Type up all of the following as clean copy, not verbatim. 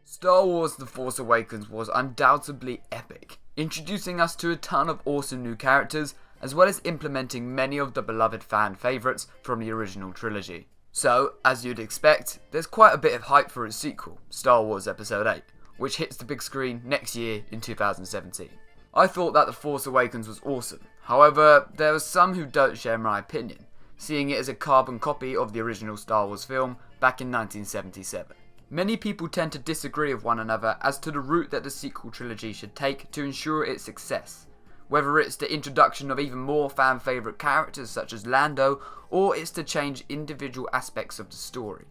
Star Wars The Force Awakens was undoubtedly epic, introducing us to a ton of awesome new characters, as well as implementing many of the beloved fan favourites from the original trilogy. So, as you'd expect, there's quite a bit of hype for its sequel, Star Wars Episode 8, which hits the big screen next year in 2017. I thought that The Force Awakens was awesome, however, there are some who don't share my opinion, seeing it as a carbon copy of the original Star Wars film back in 1977. Many people tend to disagree with one another as to the route that the sequel trilogy should take to ensure its success, whether it's the introduction of even more fan favourite characters such as Lando, or it's to change individual aspects of the story.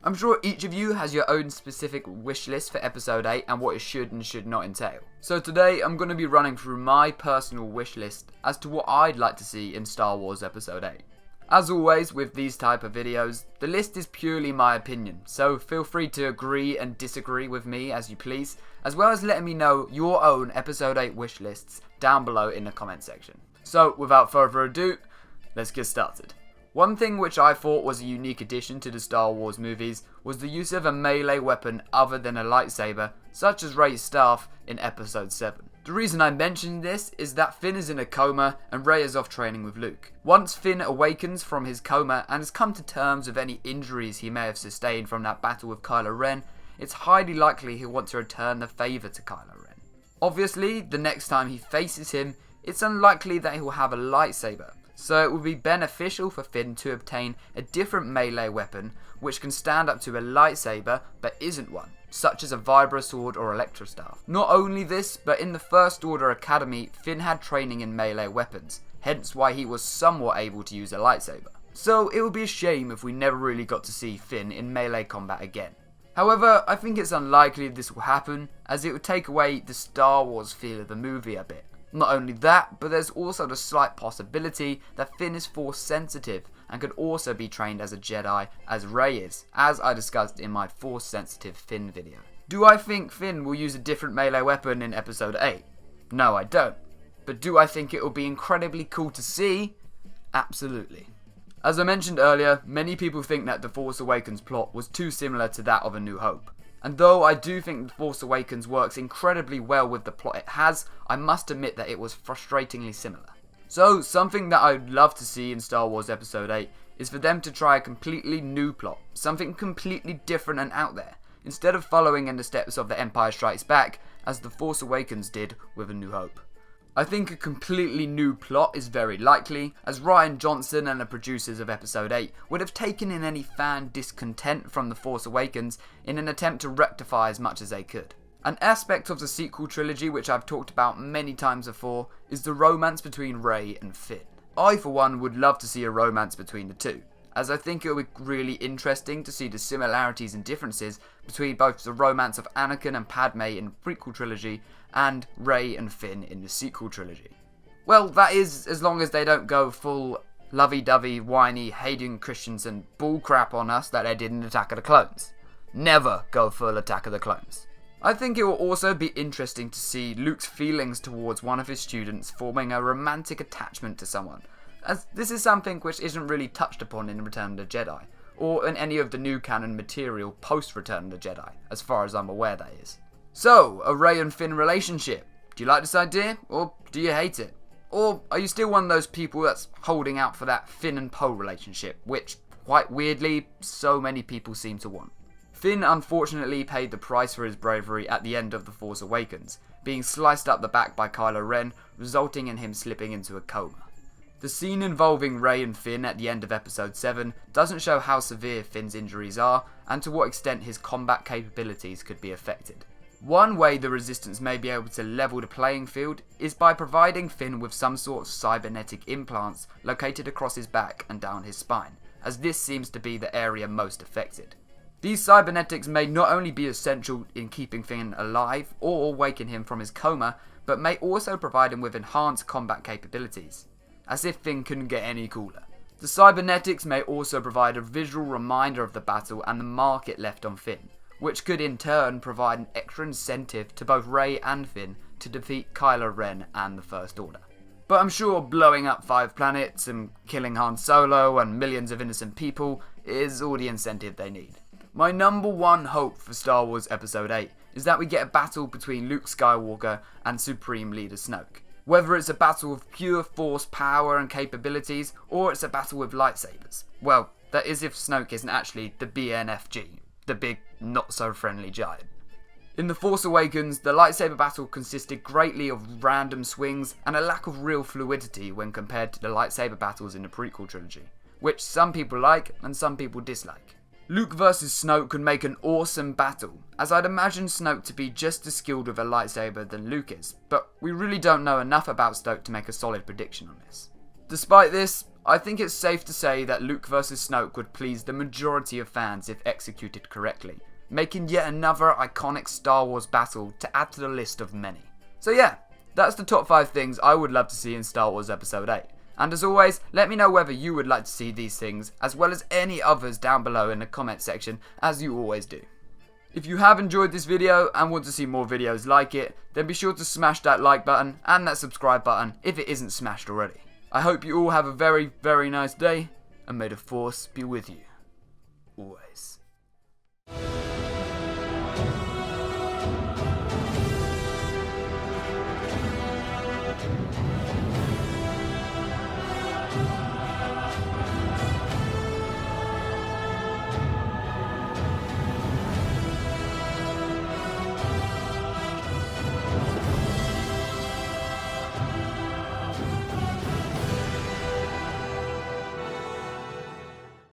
I'm sure each of you has your own specific wish list for episode 8 and what it should and should not entail. So today I'm going to be running through my personal wish list as to what I'd like to see in Star Wars Episode 8. As always with these type of videos, the list is purely my opinion, so feel free to agree and disagree with me as you please, as well as letting me know your own Episode 8 wish lists down below in the comment section. So without further ado, let's get started. One thing which I thought was a unique addition to the Star Wars movies was the use of a melee weapon other than a lightsaber, such as Rey's staff in Episode 7. The reason I mention this is that Finn is in a coma and Rey is off training with Luke. Once Finn awakens from his coma and has come to terms with any injuries he may have sustained from that battle with Kylo Ren, it's highly likely he'll want to return the favour to Kylo Ren. Obviously, the next time he faces him, it's unlikely that he'll have a lightsaber, so it would be beneficial for Finn to obtain a different melee weapon which can stand up to a lightsaber but isn't one, such as a vibra sword or electro staff. Not only this, but in the First Order Academy, Finn had training in melee weapons, hence why he was somewhat able to use a lightsaber. So it would be a shame if we never really got to see Finn in melee combat again. However, I think it's unlikely this will happen, as it would take away the Star Wars feel of the movie a bit. Not only that, but there's also the slight possibility that Finn is Force sensitive and could also be trained as a Jedi as Rey is, as I discussed in my Force sensitive Finn video. Do I think Finn will use a different melee weapon in Episode 8? No, I don't. But do I think it will be incredibly cool to see? Absolutely. As I mentioned earlier, many people think that The Force Awakens plot was too similar to that of A New Hope. And though I do think The Force Awakens works incredibly well with the plot it has, I must admit that it was frustratingly similar. So, something that I'd love to see in Star Wars Episode 8 is for them to try a completely new plot, something completely different and out there, instead of following in the steps of The Empire Strikes Back, as The Force Awakens did with A New Hope. I think a completely new plot is very likely, as Rian Johnson and the producers of Episode 8 would have taken in any fan discontent from The Force Awakens in an attempt to rectify as much as they could. An aspect of the sequel trilogy which I've talked about many times before is the romance between Rey and Finn. I for one would love to see a romance between the two, as I think it would be really interesting to see the similarities and differences between both the romance of Anakin and Padme in the prequel trilogy and Rey and Finn in the sequel trilogy. Well, that is as long as they don't go full lovey-dovey, whiny, Hayden Christensen bullcrap on us that they did in Attack of the Clones. Never go full Attack of the Clones. I think it will also be interesting to see Luke's feelings towards one of his students forming a romantic attachment to someone, as this is something which isn't really touched upon in Return of the Jedi, or in any of the new canon material post Return of the Jedi, as far as I'm aware that is. So, a Rey and Finn relationship. Do you like this idea, or do you hate it? Or are you still one of those people that's holding out for that Finn and Poe relationship, which, quite weirdly, so many people seem to want? Finn unfortunately paid the price for his bravery at the end of The Force Awakens, being sliced up the back by Kylo Ren, resulting in him slipping into a coma. The scene involving Rey and Finn at the end of Episode 7 doesn't show how severe Finn's injuries are, and to what extent his combat capabilities could be affected. One way the Resistance may be able to level the playing field is by providing Finn with some sort of cybernetic implants located across his back and down his spine, as this seems to be the area most affected. These cybernetics may not only be essential in keeping Finn alive or awaken him from his coma, but may also provide him with enhanced combat capabilities, as if Finn couldn't get any cooler. The cybernetics may also provide a visual reminder of the battle and the mark it left on Finn, which could in turn provide an extra incentive to both Rey and Finn to defeat Kylo Ren and the First Order. But I'm sure blowing up 5 planets and killing Han Solo and millions of innocent people is all the incentive they need. My number one hope for Star Wars Episode 8 is that we get a battle between Luke Skywalker and Supreme Leader Snoke. Whether it's a battle of pure force power and capabilities, or it's a battle with lightsabers. Well, that is if Snoke isn't actually the BNFG, the big not-so-friendly giant. In The Force Awakens, the lightsaber battle consisted greatly of random swings and a lack of real fluidity when compared to the lightsaber battles in the prequel trilogy, which some people like and some people dislike. Luke vs Snoke could make an awesome battle, as I'd imagine Snoke to be just as skilled with a lightsaber than Luke is, but we really don't know enough about Snoke to make a solid prediction on this. Despite this, I think it's safe to say that Luke vs Snoke would please the majority of fans if executed correctly, making yet another iconic Star Wars battle to add to the list of many. So yeah, that's the top 5 things I would love to see in Star Wars Episode 8. And as always, let me know whether you would like to see these things, as well as any others down below in the comment section, as you always do. If you have enjoyed this video and want to see more videos like it, then be sure to smash that like button and that subscribe button if it isn't smashed already. I hope you all have a very, very nice day, and may the Force be with you. Always.